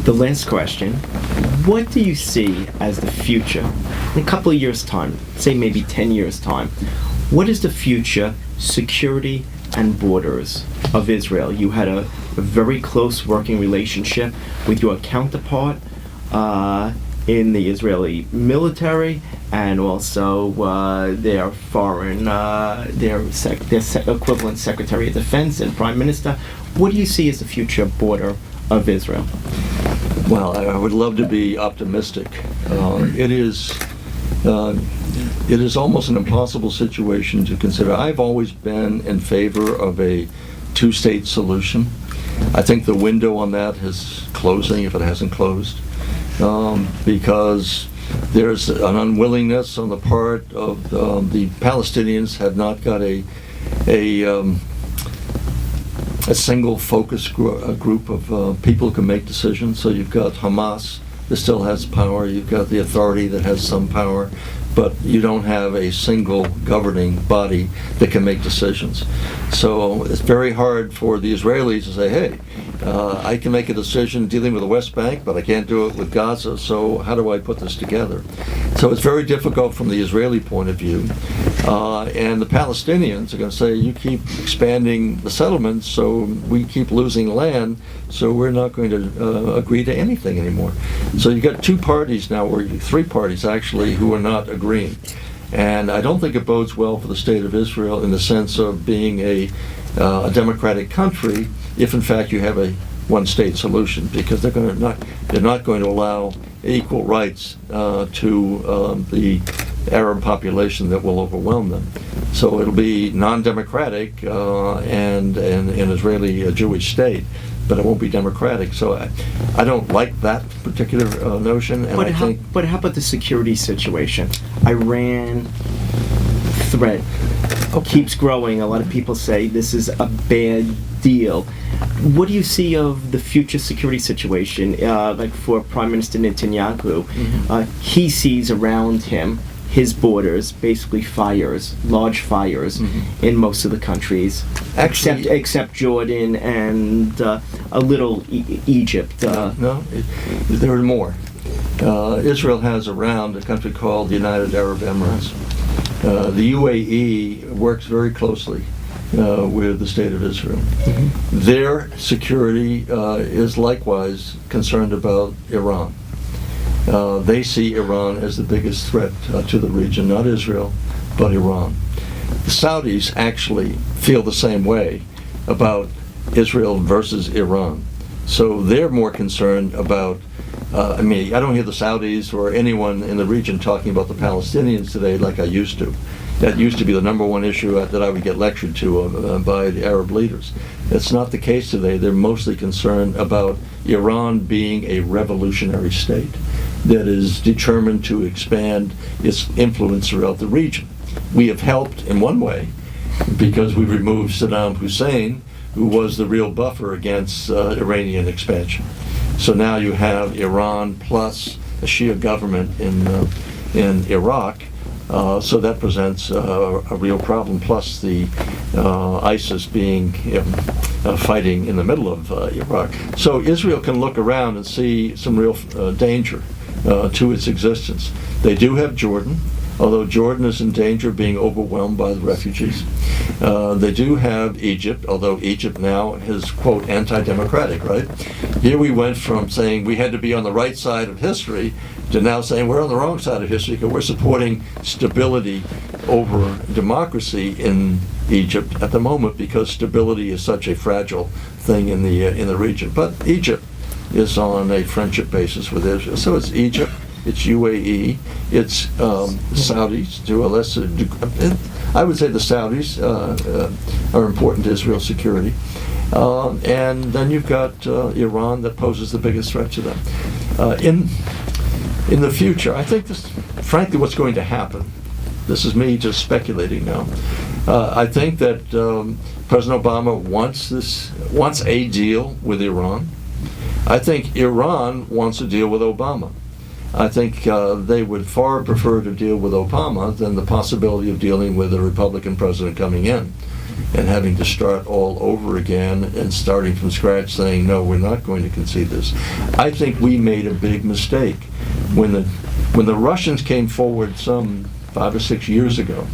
The last question, what do you see as the future in a couple of years' time, say maybe 10 years' time? What is the future security and borders of Israel? You had a very close working relationship with your counterpart in the Israeli military, and also their foreign, their equivalent Secretary of Defense and Prime Minister. What do you see as the future border of Israel? Well, I would love to be optimistic. It is almost an impossible situation to consider. I've always been in favor of a two-state solution. I think the window on that is closing, if it hasn't closed, because there's an unwillingness on the part of the Palestinians have not got a single focus group of people who can make decisions. So you've got Hamas that still has power, you've got the authority that has some power, but you don't have a single governing body that can make decisions. So it's very hard for the Israelis to say, hey, I can make a decision dealing with the West Bank, but I can't do it with Gaza, so how do I put this together? So it's very difficult from the Israeli point of view. And the Palestinians are going to say, you keep expanding the settlements, so we keep losing land, so we're not going to agree to anything anymore. So you've got two parties now, or three parties actually, who are not agreeing. And I don't think it bodes well for the state of Israel in the sense of being a democratic country if in fact you have a one-state solution, because they're not going to allow equal rights to the Arab population that will overwhelm them. So it'll be non-democratic and an Israeli Jewish state, but it won't be democratic. So I don't like that particular notion. And But how about the security situation? Iran threat keeps growing. A lot of people say this is a bad deal. What do you see of the future security situation? Like for Prime Minister Netanyahu, he sees around him his borders, basically large fires in most of the countries, except Jordan and a little Egypt. No, there are more. Israel has around a country called the United Arab Emirates. The UAE works very closely with the state of Israel. Their security is likewise concerned about Iran. They see Iran as the biggest threat to the region, not Israel, but Iran. The Saudis actually feel the same way about Israel versus Iran. So they're more concerned about, I don't hear the Saudis or anyone in the region talking about the Palestinians today like I used to. That used to be the number one issue that I would get lectured to by the Arab leaders. That's not the case today. They're mostly concerned about Iran being a revolutionary state that is determined to expand its influence throughout the region. We have helped in one way because we removed Saddam Hussein, who was the real buffer against Iranian expansion. So now you have Iran plus a Shia government in Iraq. So that presents a real problem, plus the ISIS being fighting in the middle of Iraq. So Israel can look around and see some real danger to its existence. They do have Jordan, although Jordan is in danger of being overwhelmed by the refugees. They do have Egypt, although Egypt now is, quote, anti-democratic, right? Here we went from saying we had to be on the right side of history to now saying we're on the wrong side of history because we're supporting stability over democracy in Egypt at the moment because stability is such a fragile thing in the region. But Egypt is on a friendship basis with Israel. So it's Egypt, it's UAE, it's Saudis to a lesser degree. I would say the Saudis are important to Israel's security. And then you've got Iran that poses the biggest threat to them. In the future, I think this, frankly, what's going to happen, this is me just speculating now, I think that President Obama wants a deal with Iran. I think Iran wants a deal with Obama. I think they would far prefer to deal with Obama than the possibility of dealing with a Republican president coming in. and having to start all over again and starting from scratch saying, no, we're not going to concede this. I think we made a big mistake. When the Russians came forward some 5 or 6 years ago,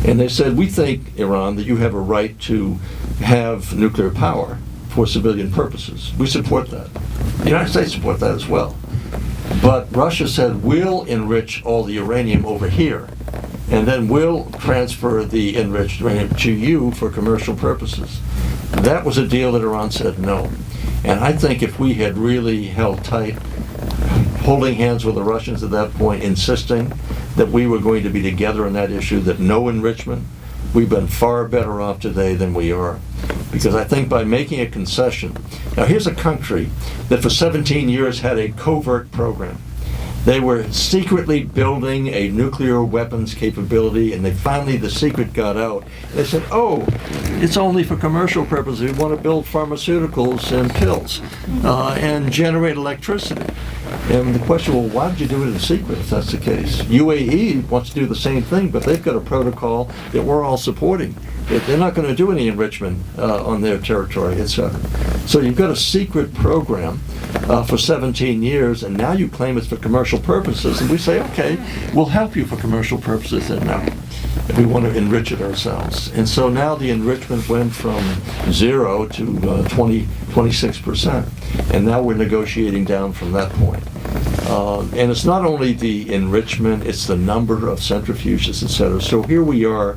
and they said, we think, Iran, that you have a right to have nuclear power for civilian purposes. We support that. The United States support that as well. But Russia said, we'll enrich all the uranium over here, and then we'll transfer the enriched uranium to you for commercial purposes. That was a deal that Iran said no. And I think if we had really held tight, holding hands with the Russians at that point, insisting that we were going to be together on that issue, that no enrichment, we've been far better off today than we are. Because I think by making a concession, now here's a country that for 17 years had a covert program. They were secretly building a nuclear weapons capability, and the secret got out. They said, oh, it's only for commercial purposes. We want to build pharmaceuticals and pills and generate electricity. And the question, well, why did you do it in secret if that's the case? UAE wants to do the same thing, but they've got a protocol that we're all supporting. They're not going to do any enrichment on their territory, etc. So you've got a secret program for 17 years, and now you claim it's for commercial purposes, and we say, okay, we'll help you for commercial purposes, and now we want to enrich it ourselves. And so now the enrichment went from 0 to 26%, and now we're negotiating down from that point. And it's not only the enrichment, it's the number of centrifuges, etc. So here we are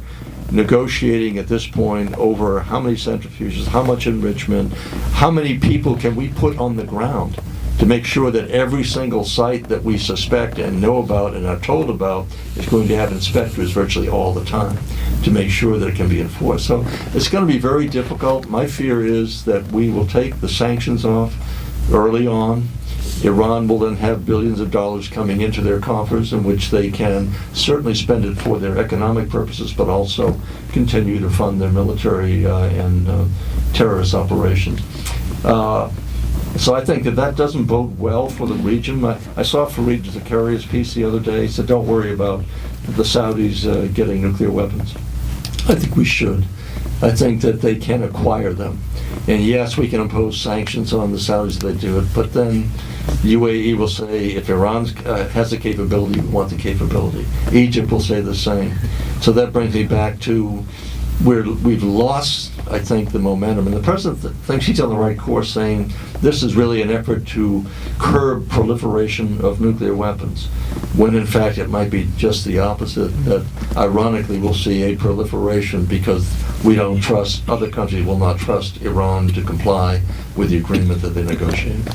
negotiating at this point over how many centrifuges, how much enrichment, how many people can we put on the ground to make sure that every single site that we suspect and know about and are told about is going to have inspectors virtually all the time to make sure that it can be enforced. So it's going to be very difficult. My fear is that we will take the sanctions off early on. Iran will then have billions of dollars coming into their coffers in which they can certainly spend it for their economic purposes, but also continue to fund their military and terrorist operations. So I think that doesn't bode well for the region. I saw Fareed Zakaria's piece the other day. He said, don't worry about the Saudis getting nuclear weapons. I think we should. I think that they can acquire them. And yes, we can impose sanctions on the Saudis if they do it, but then the UAE will say, if Iran has the capability, we want the capability. Egypt will say the same. So that brings me back to where we've lost, I think, the momentum. And the president thinks he's on the right course, saying this is really an effort to curb proliferation of nuclear weapons, when in fact it might be just the opposite, that ironically we'll see a proliferation because we don't trust, other countries will not trust Iran to comply with the agreement that they negotiated.